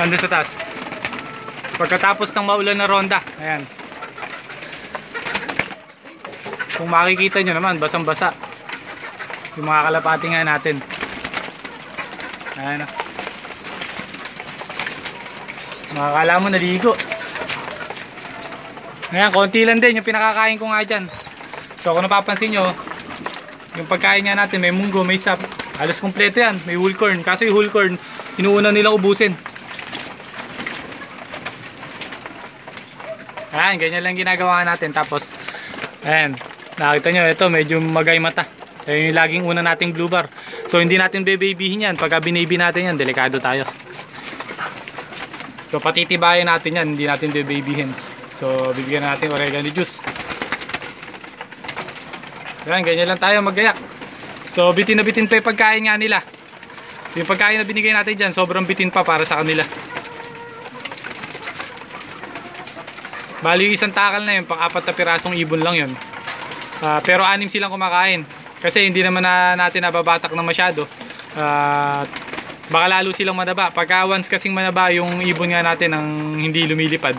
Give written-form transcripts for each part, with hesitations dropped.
Andun sa taas. Pagkatapos ng maulan na ronda. Ayan. Kung makikita nyo naman, basang-basa yung mga kalapati nga natin. Ayan. Makakala mo naligo. Ayan, konti lang din yung pinakakain ko nga dyan. So kung napapansin nyo, yung pagkain nga natin, may munggo, may sap. Halos kompleto yan, may whole corn. Kaso yung whole corn, inuuna nilang ubusin. Ayan, ganyan lang ginagawa natin. Tapos, ayan, nakita nyo, ito medyo magay mata. Ayan yung laging una nating blue bar. So hindi natin bebabyhin yan. Pagka binaby natin yan, delikado tayo. So patitibayan natin yan, hindi natin bebabyhin. So bibigyan natin oregano juice. Ayan, ganyan lang tayo maggayak. So bitin na bitin pa yung pagkain nga nila. Yung pagkain na binigay natin dyan, sobrang bitin pa para sa kanila. Bali yung isang takal na yun, pang-4 na pirasong ibon lang yun. Pero 6 silang kumakain. Kasi hindi naman natin nababatak na masyado. Baka lalo silang manaba. Pagka once kasing manaba yung ibon nga natin ang hindi lumilipad,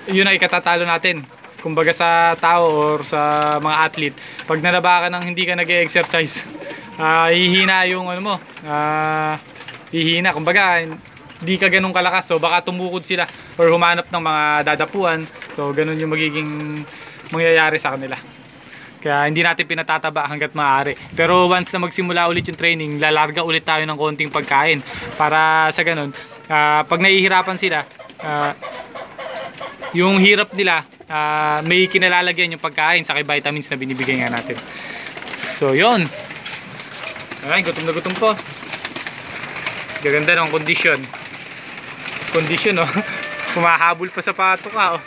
yun ang ikatatalo natin. Kumbaga sa tao or sa mga athlete, pag nanaba ka nang hindi ka nag-e-exercise, hihina yung ano mo, hihina. Kumbaga hindi ka ganun kalakas, so baka tumukod sila or humanap ng mga dadapuan. So ganun yung magiging mangyayari sa kanila. Kaya hindi natin pinatataba hanggat maaari. Pero once na magsimula ulit yung training, lalarga ulit tayo ng konting pagkain para sa ganun, pag nahihirapan sila, yung hirap nila, may kinalalagyan yung pagkain sa vitamins na binibigay nga natin. So yun. Ay, gutom na gutom po. Gaganda ng condition. Condition, oh. Kumahabol pa sa pato ka, oh.